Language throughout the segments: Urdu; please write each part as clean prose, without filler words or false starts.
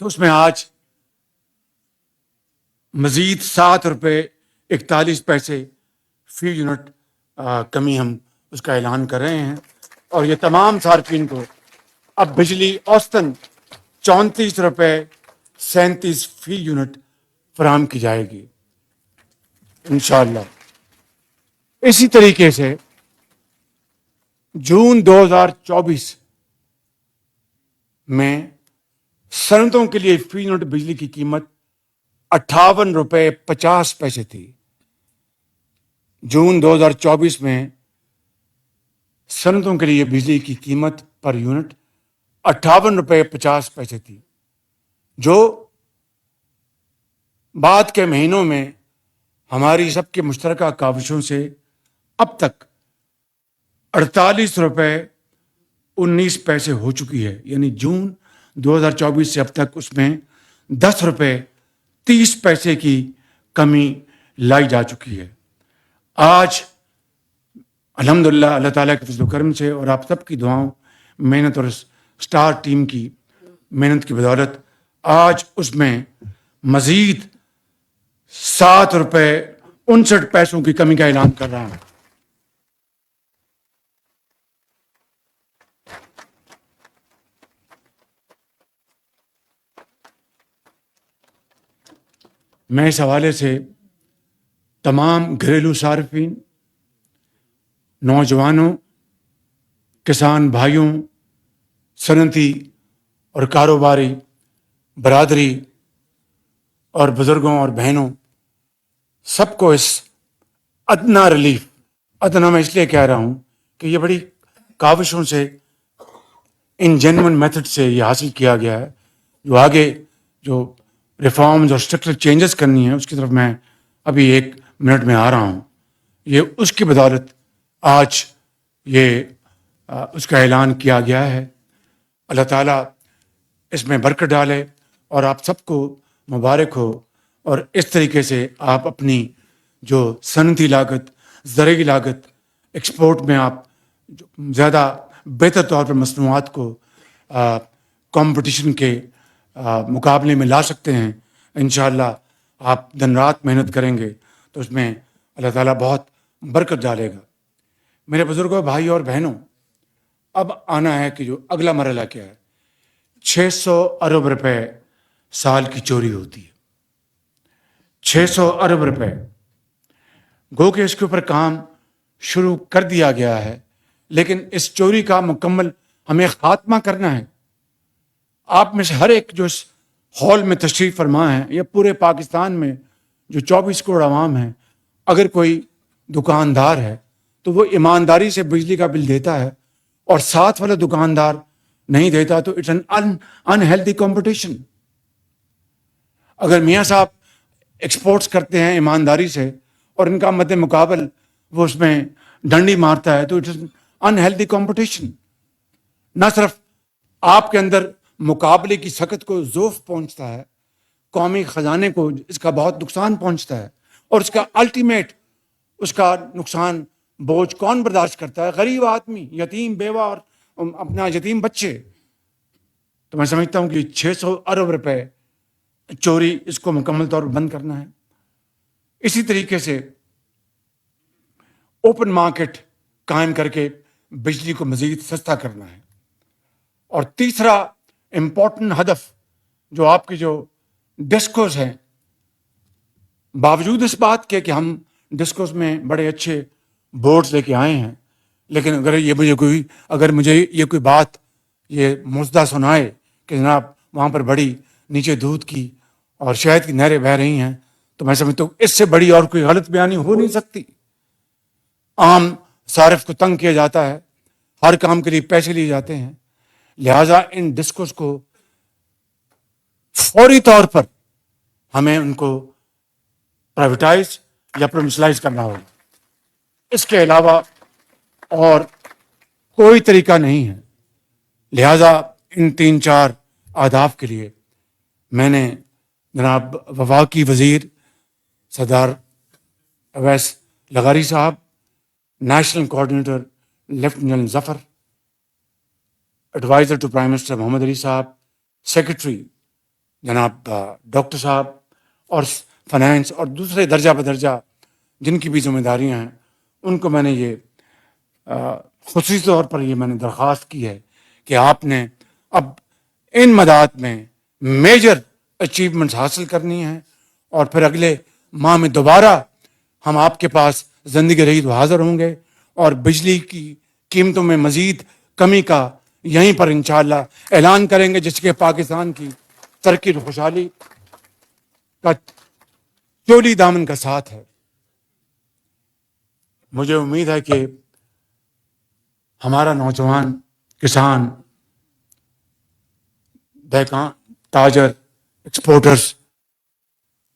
تو اس میں آج مزید 7 روپے 41 پیسے فی یونٹ کمی ہم اس کا اعلان کر رہے ہیں، اور یہ تمام صارفین کو اب بجلی اوسطاً 34 روپے 37 فی یونٹ فراہم کی جائے گی انشاءاللہ۔ اسی طریقے سے جون 2024 میں صنعتوں کے لیے فی یونٹ بجلی کی قیمت 58 روپے 50 پیسے تھی۔ جون 2024 میں صنعتوں کے لیے بجلی کی قیمت پر یونٹ 58 روپے 50 پیسے تھی، جو بعد کے مہینوں میں ہماری سب کے مشترکہ کاوشوں سے اب تک 48 روپے 19 پیسے ہو چکی ہے، یعنی جون 2024 سے اب تک اس میں 10 روپے 30 پیسے کی کمی لائی جا چکی ہے۔ آج الحمدللہ اللہ تعالیٰ کے فضل و کرم سے اور آپ سب کی دعاؤں، محنت اور اسٹار ٹیم کی محنت کی بدولت آج اس میں مزید 7 روپے 59 پیسوں کی کمی کا اعلان کر رہا ہوں۔ میں اس حوالے سے تمام گھریلو صارفین، نوجوانوں، کسان بھائیوں، صنعتی اور کاروباری برادری اور بزرگوں اور بہنوں سب کو اس ادنا ریلیف، ادنا میں اس لیے کہہ رہا ہوں کہ یہ بڑی کاوشوں سے، ان جینون میتھڈ سے یہ حاصل کیا گیا ہے، جو آگے جو ریفارمز اور اسٹرکچرل چینجز کرنی ہے اس کی طرف میں ابھی 1 منٹ میں آ رہا ہوں۔ یہ اس کی بدولت آج یہ اس کا اعلان کیا گیا ہے۔ اللہ تعالیٰ اس میں برکت ڈالے اور آپ سب کو مبارک ہو، اور اس طریقے سے آپ اپنی جو صنعتی لاگت، زرعی لاگت، ایکسپورٹ میں آپ زیادہ بہتر طور پر مصنوعات کو کمپٹیشن کے مقابلے میں لا سکتے ہیں۔ انشاءاللہ آپ دن رات محنت کریں گے تو اس میں اللہ تعالیٰ بہت برکت ڈالے گا۔ میرے بزرگوں، بھائی اور بہنوں، اب آنا ہے کہ جو اگلا مرحلہ کیا ہے۔ 600 ارب روپے سال کی چوری ہوتی ہے، 600 ارب روپے۔ گو کہ اس کے اوپر کام شروع کر دیا گیا ہے، لیکن اس چوری کا مکمل ہمیں خاتمہ کرنا ہے۔ آپ میں سے ہر ایک جو اس ہال میں تشریف فرما ہے، یا پورے پاکستان میں جو 24 کروڑ عوام ہیں، اگر کوئی دکاندار ہے تو وہ ایمانداری سے بجلی کا بل دیتا ہے، اور ساتھ والا دکاندار نہیں دیتا تو اٹس این انہیلدی کمپٹیشن۔ اگر میاں صاحب ایکسپورٹس کرتے ہیں ایمانداری سے اور ان کا مد مقابل وہ اس میں ڈنڈی مارتا ہے تو اٹس این انہیلدی کمپٹیشن۔ نہ صرف آپ کے اندر مقابلے کی سخت کو ذوف پہنچتا ہے، قومی خزانے کو اس کا بہت نقصان پہنچتا ہے، اور اس کا الٹیمیٹ، اس کا نقصان بوجھ کون برداشت کرتا ہے؟ غریب آدمی، یتیم بیوہ اور اپنا یتیم بچے۔ تو میں سمجھتا ہوں کہ 600 ارب روپے چوری، اس کو مکمل طور پر بند کرنا ہے۔ اسی طریقے سے اوپن مارکیٹ قائم کر کے بجلی کو مزید سستا کرنا ہے۔ اور تیسرا امپورٹنٹ ہدف جو آپ کے جو ڈسکوز ہیں، باوجود اس بات کے کہ ہم ڈسکوز میں بڑے اچھے بورڈز لے کے آئے ہیں، لیکن اگر مجھے یہ کوئی بات یہ مزدہ سنائے کہ جناب وہاں پر بڑی نیچے دودھ کی اور شہد کی نہریں بہہ رہی ہیں، تو میں سمجھتا ہوں اس سے بڑی اور کوئی غلط بیانی ہو نہیں سکتی۔ عام صارف کو تنگ کیا جاتا ہے، ہر کام کے لیے پیسے لیے جاتے ہیں، لہٰذا ان ڈسکوز کو فوری طور پر ہمیں ان کو پرائیویٹائز یا پروونشلائز کرنا ہوگا۔ اس کے علاوہ اور کوئی طریقہ نہیں ہے۔ لہٰذا ان 3-4 اہداف کے لیے میں نے جناب وفاقی وزیر سردار اویس لغاری صاحب، national coordinator lieutenant general Zafar, adviser to prime minister Muhammad Ali صاحب، سیکرٹری جناب ڈاکٹر صاحب اور فائنانس اور دوسرے درجہ بدرجہ جن کی بھی ذمہ داریاں ہیں، ان کو میں نے یہ خصوصی طور پر یہ میں نے درخواست کی ہے کہ آپ نے اب ان مدات میں میجر اچیومنٹس حاصل کرنی ہیں، اور پھر اگلے ماہ میں دوبارہ ہم آپ کے پاس زندگی رہی تو حاضر ہوں گے، اور بجلی کی قیمتوں میں مزید کمی کا یہیں پر انشاءاللہ اعلان کریں گے، جس کے پاکستان کی ترقی اور خوشحالی کا چولی دامن کا ساتھ ہے۔ مجھے امید ہے کہ ہمارا نوجوان کسان، دہقان، تاجر، exporters,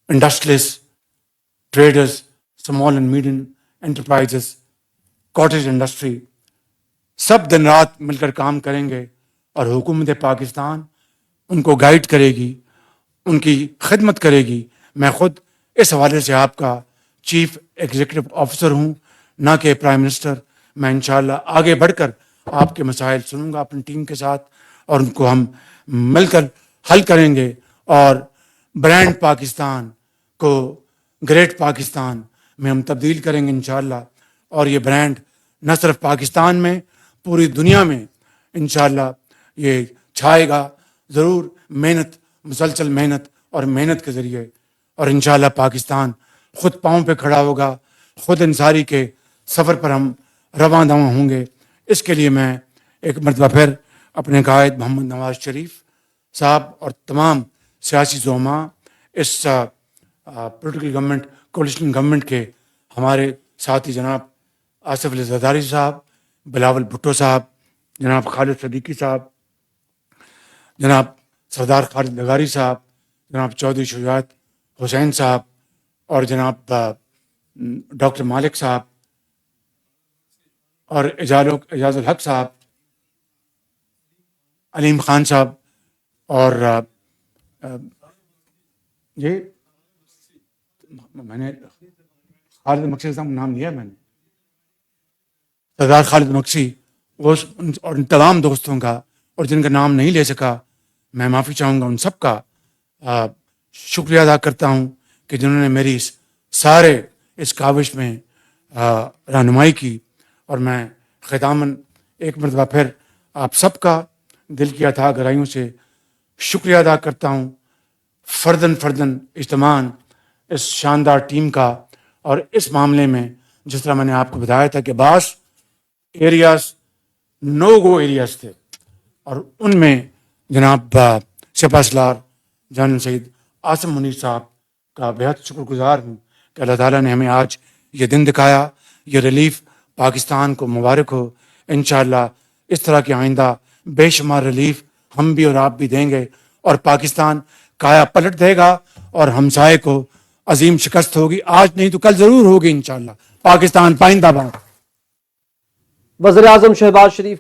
industrialist, traders, small and medium enterprises, cottage industry, سب دن رات مل کر کام کریں گے، اور حکومت پاکستان ان کو گائیڈ کرے گی، ان کی خدمت کرے گی۔ میں خود اس حوالے سے آپ کا چیف ایگزیکٹو آفیسر ہوں، نہ کہ پرائم منسٹر۔ میں انشاءاللہ آگے بڑھ کر آپ کے مسائل سنوں گا اپنی ٹیم کے ساتھ، اور ان کو ہم مل کر حل کریں گے، اور برانڈ پاکستان کو گریٹ پاکستان میں ہم تبدیل کریں گے انشاءاللہ۔ اور یہ برانڈ نہ صرف پاکستان میں، پوری دنیا میں انشاءاللہ یہ چھائے گا ضرور، محنت، مسلسل محنت اور محنت کے ذریعے، اور انشاءاللہ پاکستان خود پاؤں پہ کھڑا ہوگا، خود انصاری کے سفر پر ہم رواں دواں ہوں گے۔ اس کے لیے میں ایک مرتبہ پھر اپنے قائد محمد نواز شریف صاحب اور تمام سیاسی زعماء، اس پولیٹیکل گورنمنٹ، کولیشن گورنمنٹ کے ہمارے ساتھی جناب آصف علی زرداری صاحب، بلاول بھٹو صاحب، جناب خالد صدیقی صاحب، جناب سردار خالد لغاری صاحب، جناب چودھری شجاعت حسین صاحب، اور جناب ڈاکٹر مالک صاحب، اور اعجاز الحق صاحب، علیم خان صاحب، اور یہ میں نے خالد مقصد صاحب کا نام لیا، میں نے سردار خالد مقصی، اور ان تمام دوستوں کا، اور جن کا نام نہیں لے سکا میں معافی چاہوں گا، ان سب کا شکریہ ادا کرتا ہوں کہ جنہوں نے میری سارے اس کاوش میں رہنمائی کی۔ اور میں ختاماً ایک مرتبہ پھر آپ سب کا دل کی اتھاہ گہرائیوں سے شکریہ ادا کرتا ہوں، فرداً اجتماعاً اس شاندار ٹیم کا۔ اور اس معاملے میں جس طرح میں نے آپ کو بتایا تھا کہ بعض ایریاز نو گو ایریاز تھے، اور ان میں جناب سپہ سالار جنرل سید عاصم منیر صاحب کا بہت شکر گزار ہوں کہ اللہ تعالیٰ نے ہمیں آج یہ دن دکھایا۔ یہ ریلیف پاکستان کو مبارک ہو۔ انشاءاللہ اس طرح کے آئندہ بے شمار ریلیف ہم بھی اور آپ بھی دیں گے، اور پاکستان کایا پلٹ دے گا، اور ہمسائے کو عظیم شکست ہوگی، آج نہیں تو کل ضرور ہوگی انشاءاللہ۔ پاکستان پائندہ باد۔ وزیر اعظم شہباز شریف